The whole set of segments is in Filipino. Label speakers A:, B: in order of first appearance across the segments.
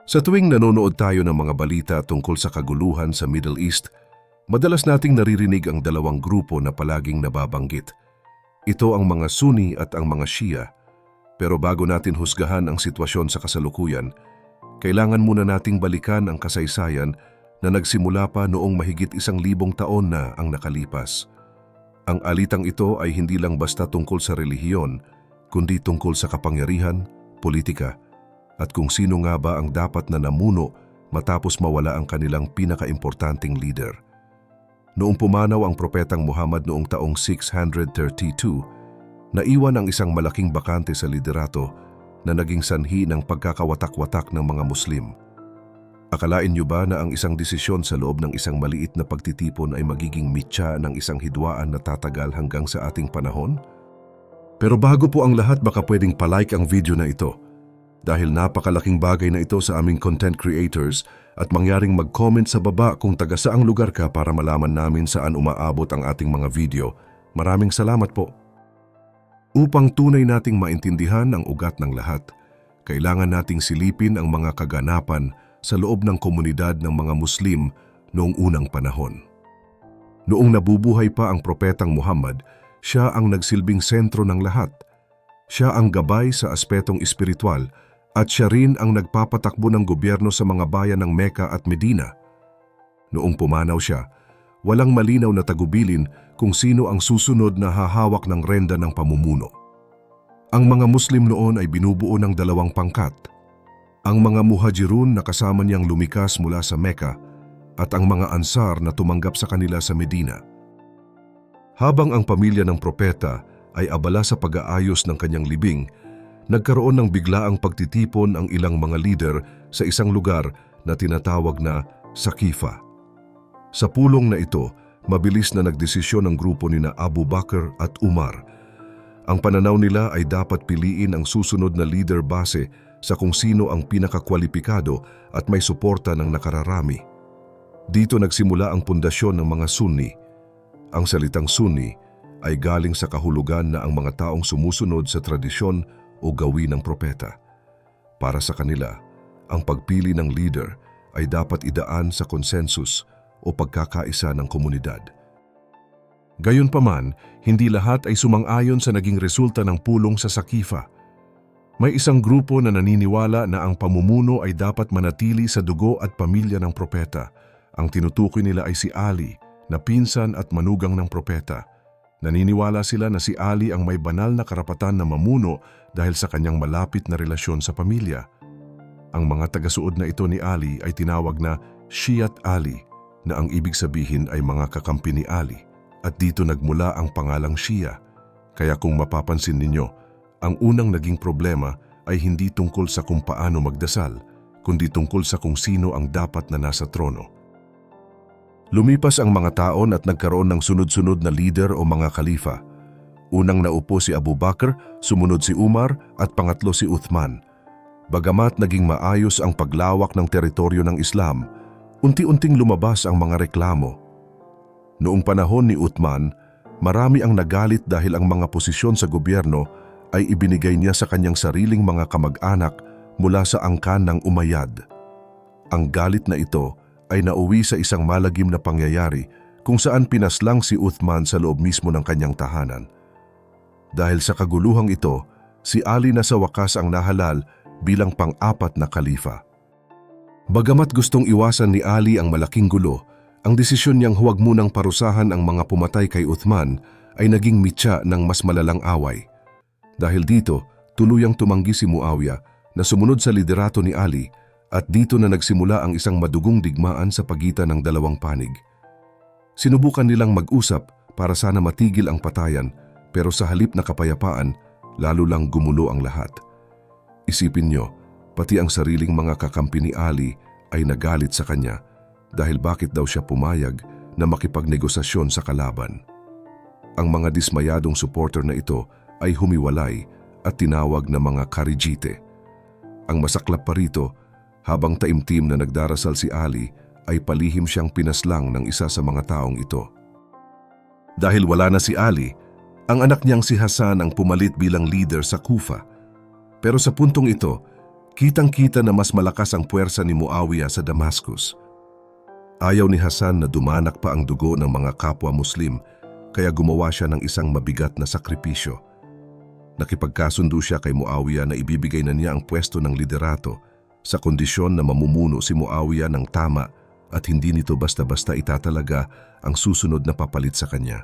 A: Sa tuwing nanonood tayo ng mga balita tungkol sa kaguluhan sa Middle East, madalas nating naririnig ang dalawang grupo na palaging nababanggit. Ito ang mga Sunni at ang mga Shia. Pero bago natin husgahan ang sitwasyon sa kasalukuyan, kailangan muna nating balikan ang kasaysayan na nagsimula pa noong mahigit 1,000 taon na ang nakalipas. Ang alitang ito ay hindi lang basta tungkol sa relihiyon, kundi tungkol sa kapangyarihan, politika, at kung sino nga ba ang dapat na namuno matapos mawala ang kanilang pinakaimportanteng leader. Noong pumanaw ang propetang Muhammad noong taong 632, naiwan ang isang malaking bakante sa liderato na naging sanhi ng pagkakawatak-watak ng mga Muslim. Akalain niyo ba na ang isang desisyon sa loob ng isang maliit na pagtitipon ay magiging mitya ng isang hidwaan na tatagal hanggang sa ating panahon? Pero bago po ang lahat, baka pwedeng palike ang video na ito. Dahil napakalaking bagay na ito sa aming content creators at mangyaring mag-comment sa baba kung taga saang lugar ka para malaman namin saan umaabot ang ating mga video. Maraming salamat po. Upang tunay nating maintindihan ang ugat ng lahat, kailangan nating silipin ang mga kaganapan sa loob ng komunidad ng mga Muslim noong unang panahon. Noong nabubuhay pa ang propetang Muhammad, siya ang nagsilbing sentro ng lahat. Siya ang gabay sa aspetong espiritual at siya rin ang nagpapatakbo ng gobyerno sa mga bayan ng Mecca at Medina. Noong pumanaw siya, walang malinaw na tagubilin kung sino ang susunod na hahawak ng renda ng pamumuno. Ang mga Muslim noon ay binubuo ng dalawang pangkat. Ang mga Muhajirun na kasama niyang lumikas mula sa Mecca at ang mga Ansar na tumanggap sa kanila sa Medina. Habang ang pamilya ng propeta ay abala sa pag-aayos ng kanyang libing, nagkaroon ng biglaang pagtitipon ang ilang mga lider sa isang lugar na tinatawag na Saqifa. Sa pulong na ito, mabilis na nagdesisyon ang grupo nina Abu Bakr at Umar. Ang pananaw nila ay dapat piliin ang susunod na leader base sa kung sino ang pinakakwalipikado at may suporta ng nakararami. Dito nagsimula ang pundasyon ng mga Sunni. Ang salitang Sunni ay galing sa kahulugan na ang mga taong sumusunod sa tradisyon o gawin ng propeta. Para sa kanila, ang pagpili ng leader ay dapat idaan sa konsensus o pagkakaisa ng komunidad. Gayunpaman, hindi lahat ay sumang-ayon sa naging resulta ng pulong sa Saqifa. May isang grupo na naniniwala na ang pamumuno ay dapat manatili sa dugo at pamilya ng propeta. Ang tinutukoy nila ay si Ali, na pinsan at manugang ng propeta. Naniniwala sila na si Ali ang may banal na karapatan na mamuno dahil sa kanyang malapit na relasyon sa pamilya. Ang mga tagasuod na ito ni Ali ay tinawag na Shi'at Ali, na ang ibig sabihin ay mga kakampi ni Ali. At dito nagmula ang pangalang Shia. Kaya kung mapapansin ninyo, ang unang naging problema ay hindi tungkol sa kung paano magdasal, kundi tungkol sa kung sino ang dapat na nasa trono. Lumipas ang mga taon at nagkaroon ng sunod-sunod na leader o mga khalifa. Unang naupo si Abu Bakr, sumunod si Umar at pangatlo si Uthman. Bagamat naging maayos ang paglawak ng teritoryo ng Islam, unti-unting lumabas ang mga reklamo. Noong panahon ni Uthman, marami ang nagalit dahil ang mga posisyon sa gobyerno ay ibinigay niya sa kanyang sariling mga kamag-anak mula sa angkan ng Umayyad. Ang galit na ito ay nauwi sa isang malagim na pangyayari kung saan pinaslang si Uthman sa loob mismo ng kanyang tahanan. Dahil sa kaguluhang ito, si Ali na sa wakas ang nahalal bilang pang-apat na khalifa. Bagamat gustong iwasan ni Ali ang malaking gulo, ang desisyon niyang huwag munang parusahan ang mga pumatay kay Uthman ay naging mitya ng mas malalang away. Dahil dito, tuluyang tumanggi si Muawiyah na sumunod sa liderato ni Ali at dito na nagsimula ang isang madugong digmaan sa pagitan ng dalawang panig. Sinubukan nilang mag-usap para sana matigil ang patayan, pero sa halip na kapayapaan, lalo lang gumulo ang lahat. Isipin niyo, pati ang sariling mga kakampi ni Ali ay nagalit sa kanya dahil bakit daw siya pumayag na makipagnegosasyon sa kalaban. Ang mga dismayadong supporter na ito ay humiwalay at tinawag na mga Kharijite. Ang masaklap pa rito, habang taimtim na nagdarasal si Ali, ay palihim siyang pinaslang ng isa sa mga taong ito. Dahil wala na si Ali, ang anak niyang si Hasan ang pumalit bilang leader sa Kufa. Pero sa puntong ito, Kitang-kita na mas malakas ang puwersa ni Muawiyah sa Damascus. Ayaw ni Hasan na dumanak pa ang dugo ng mga kapwa Muslim, kaya gumawa siya ng isang mabigat na sakripisyo. Nakipagkasundo siya kay Muawiyah na ibibigay na niya ang pwesto ng liderato sa kondisyon na mamumuno si Muawiyah ng tama at hindi nito basta-basta itatalaga ang susunod na papalit sa kanya.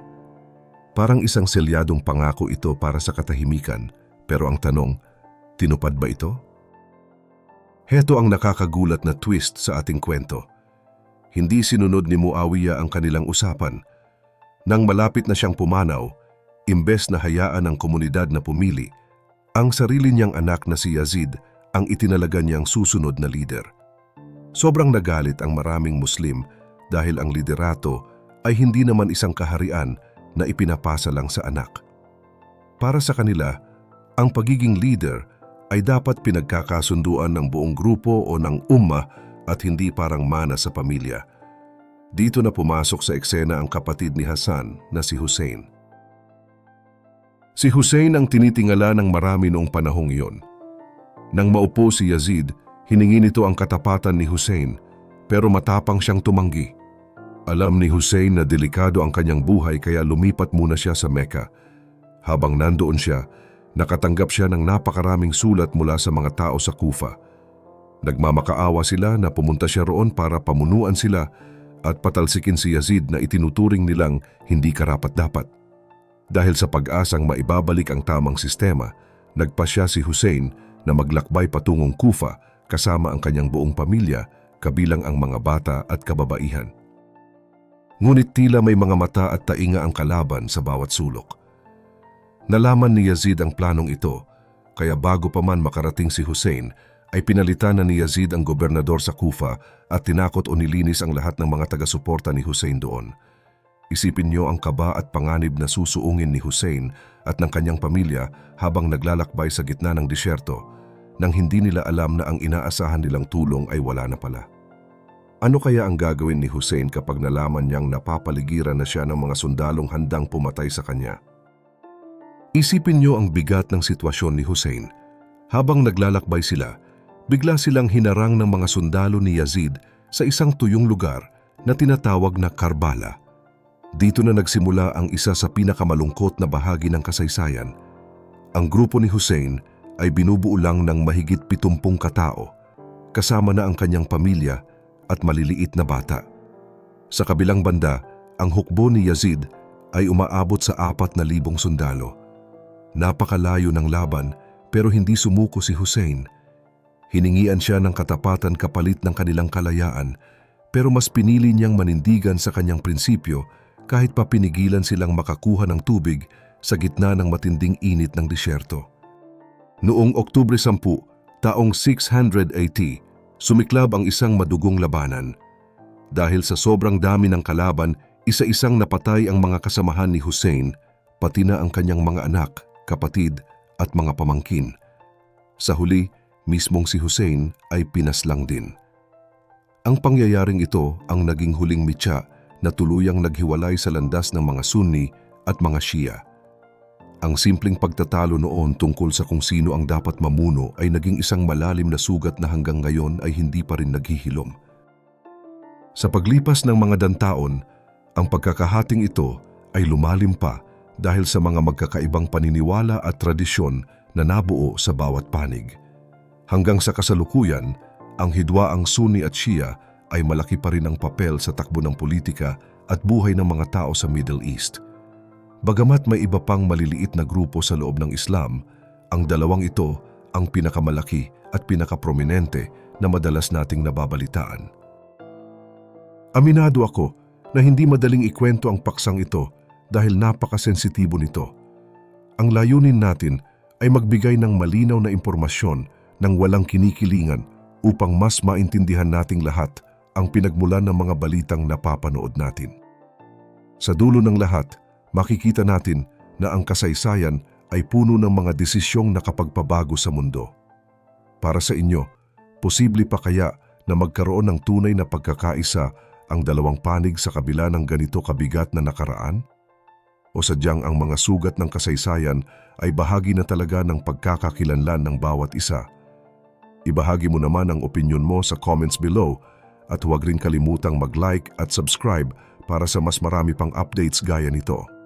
A: Parang isang selyadong pangako ito para sa katahimikan, pero ang tanong, tinupad ba ito? Heto ang nakakagulat na twist sa ating kwento. Hindi sinunod ni Muawiyah ang kanilang usapan. Nang malapit na siyang pumanaw, imbes na hayaan ang komunidad na pumili, ang sarili niyang anak na si Yazid ang itinalaga niyang susunod na lider. Sobrang nagalit ang maraming Muslim dahil ang liderato ay hindi naman isang kaharian na ipinapasa lang sa anak. Para sa kanila, ang pagiging leader ay dapat pinagkakasunduan ng buong grupo o ng ummah at hindi parang mana sa pamilya. Dito na pumasok sa eksena ang kapatid ni Hasan na si Hussein. Si Hussein ang tinitingala ng marami noong panahong iyon. Nang maupo si Yazid, hiningi nito ang katapatan ni Hussein, pero matapang siyang tumanggi. Alam ni Hussein na delikado ang kanyang buhay kaya lumipat muna siya sa Mecca. Habang nandoon siya, nakatanggap siya ng napakaraming sulat mula sa mga tao sa Kufa. Nagmamakaawa sila na pumunta siya roon para pamunuan sila at patalsikin si Yazid na itinuturing nilang hindi karapat-dapat. Dahil sa pag-asang maibabalik ang tamang sistema, nagpasya si Hussein na maglakbay patungong Kufa kasama ang kanyang buong pamilya, kabilang ang mga bata at kababaihan. Ngunit tila may mga mata at tainga ang kalaban sa bawat sulok. Nalaman ni Yazid ang planong ito, kaya bago pa man makarating si Hussein, ay pinalitan na ni Yazid ang gobernador sa Kufa at tinakot o nilinis ang lahat ng mga taga-suporta ni Hussein doon. Isipin niyo ang kaba at panganib na susuungin ni Hussein at ng kanyang pamilya habang naglalakbay sa gitna ng disyerto nang hindi nila alam na ang inaasahan nilang tulong ay wala na pala. Ano kaya ang gagawin ni Hussein kapag nalaman niyang napapaligiran na siya ng mga sundalong handang pumatay sa kanya? Isipin niyo ang bigat ng sitwasyon ni Hussein. Habang naglalakbay sila, bigla silang hinarang ng mga sundalo ni Yazid sa isang tuyong lugar na tinatawag na Karbala. Dito na nagsimula ang isa sa pinakamalungkot na bahagi ng kasaysayan. Ang grupo ni Hussein ay binubuo lang ng mahigit 70 katao, kasama na ang kanyang pamilya at maliliit na bata. Sa kabilang banda, ang hukbo ni Yazid ay umaabot sa 4,000 sundalo. Napakalayo ng laban pero hindi sumuko si Hussein. Hiningian siya ng katapatan kapalit ng kanilang kalayaan, pero mas pinili niyang manindigan sa kanyang prinsipyo kahit pa pinigilan silang makakuha ng tubig sa gitna ng matinding init ng disyerto. Noong Oktubre 10, taong 680, sumiklab ang isang madugong labanan. Dahil sa sobrang dami ng kalaban, isa-isang napatay ang mga kasamahan ni Hussein, pati na ang kanyang mga anak, kapatid at mga pamangkin. Sa huli, mismong si Hussein ay pinaslang din. Ang pangyayaring ito ang naging huling mitya na tuluyang naghiwalay sa landas ng mga Sunni at mga Shia. Ang simpleng pagtatalo noon tungkol sa kung sino ang dapat mamuno ay naging isang malalim na sugat na hanggang ngayon ay hindi pa rin naghihilom. Sa paglipas ng mga dantaon, ang pagkakahating ito ay lumalim pa dahil sa mga magkakaibang paniniwala at tradisyon na nabuo sa bawat panig. Hanggang sa kasalukuyan, ang hidwaang Sunni at Shia ay malaki pa rin ang papel sa takbo ng politika at buhay ng mga tao sa Middle East. Bagamat may iba pang maliliit na grupo sa loob ng Islam, ang dalawang ito ang pinakamalaki at pinakaprominente na madalas nating nababalitaan. Aminado ako na hindi madaling ikwento ang paksang ito dahil napakasensitibo nito. Ang layunin natin ay magbigay ng malinaw na impormasyon ng walang kinikilingan upang mas maintindihan nating lahat ang pinagmulan ng mga balitang napapanood natin. Sa dulo ng lahat, makikita natin na ang kasaysayan ay puno ng mga desisyong nakapagpabago sa mundo. Para sa inyo, posible pa kaya na magkaroon ng tunay na pagkakaisa ang dalawang panig sa kabila ng ganito kabigat na nakaraan? O sadyang ang mga sugat ng kasaysayan ay bahagi na talaga ng pagkakakilanlan ng bawat isa? Ibahagi mo naman ang opinyon mo sa comments below at huwag rin kalimutang mag-like at subscribe para sa mas marami pang updates gaya nito.